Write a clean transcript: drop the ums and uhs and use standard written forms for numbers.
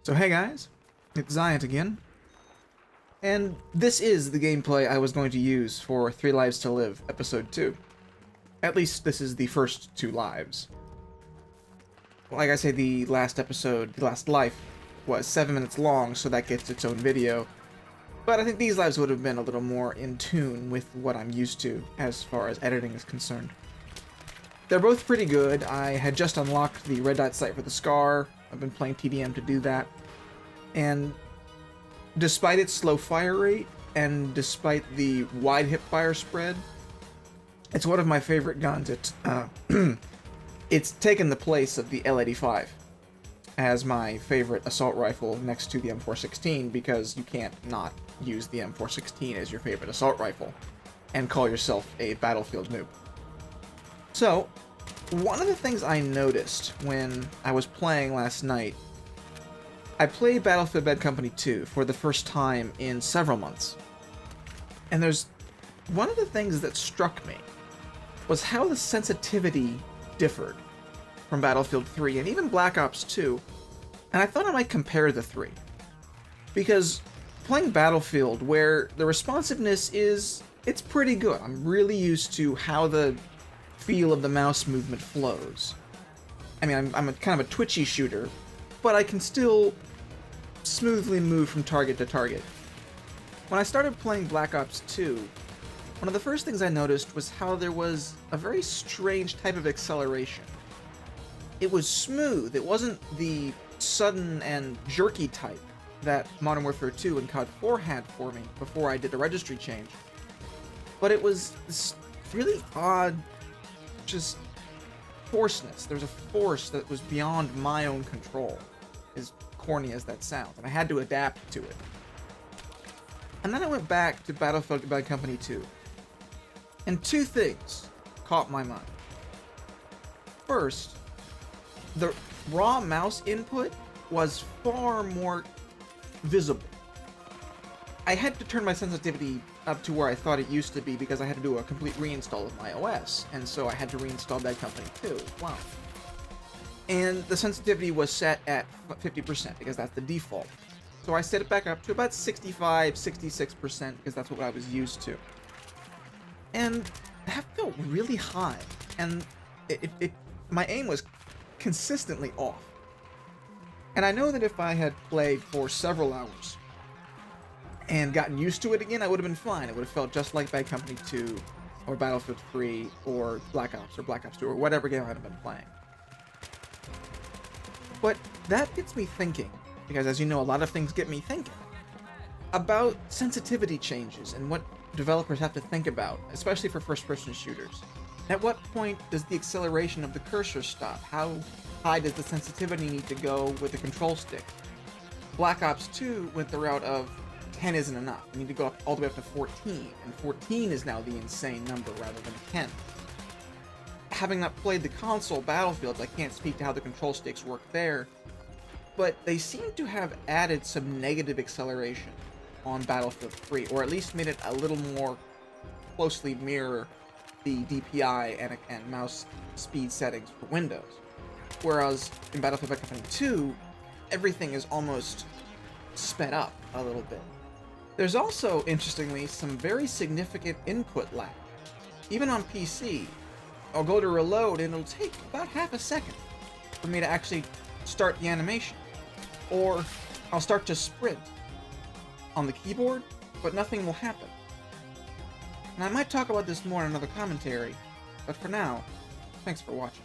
So hey guys, it's Ziant again, and this is the gameplay I was going to use for 3 Lives to Live, Episode 2. At least this is the first 2 lives. Like I say, the last episode, the last life, was 7 minutes long, so that gets its own video. But I think these lives would have been a little more in tune with what I'm used to, as far as editing is concerned. They're both pretty good. I had just unlocked the red dot sight for the Scar. I've been playing TDM to do that. And despite its slow fire rate, and despite the wide hip fire spread, it's one of my favorite guns. It's taken the place of the L85 as my favorite assault rifle next to the M416, because you can't not use the M416 as your favorite assault rifle and call yourself a Battlefield noob. So, one of the things I noticed when I was playing last night, I played Battlefield Bad Company 2 for the first time in several months. And there's one of the things that struck me was how the sensitivity differed from Battlefield 3 and even Black Ops 2. And I thought I might compare the three. Because playing Battlefield, where the responsiveness it's pretty good. I'm really used to how the feel of the mouse movement flows. I mean, I'm a kind of a twitchy shooter, but I can still smoothly move from target to target. When I started playing Black Ops 2, one of the first things I noticed was how there was a very strange type of acceleration. It was smooth. It wasn't the sudden and jerky type that Modern Warfare 2 and COD 4 had for me before I did the registry change. But it was this really odd, just forceness. There's a force that was beyond my own control, as corny as that sounds, and I had to adapt to it. And then I went back to Battlefield Bad Company 2, and two things caught my mind. First, the raw mouse input was far more visible. I had to turn my sensitivity up to where I thought it used to be because I had to do a complete reinstall of my OS, and so I had to reinstall Bad Company 2. Wow. And the sensitivity was set at 50% because that's the default. So I set it back up to about 65, 66% because that's what I was used to. And that felt really high, and my aim was consistently off. And I know that if I had played for several hours and gotten used to it again, I would have been fine. It would have felt just like Bad Company 2, or Battlefield 3, or Black Ops 2, or whatever game I'd have been playing. But that gets me thinking, because as you know, a lot of things get me thinking, about sensitivity changes and what developers have to think about, especially for first-person shooters. At what point does the acceleration of the cursor stop? How high does the sensitivity need to go with the control stick? Black Ops 2 went the route of 10 isn't enough. We need to go up all the way up to 14, and 14 is now the insane number rather than 10. Having not played the console Battlefields, I can't speak to how the control sticks work there, but they seem to have added some negative acceleration on Battlefield 3, or at least made it a little more closely mirror the DPI and mouse speed settings for Windows. Whereas in Battlefield Bad Company 2, everything is almost sped up a little bit. There's also, interestingly, some very significant input lag. Even on PC, I'll go to reload and it'll take about half a second for me to actually start the animation. Or I'll start to sprint on the keyboard, but nothing will happen. And I might talk about this more in another commentary, but for now, thanks for watching.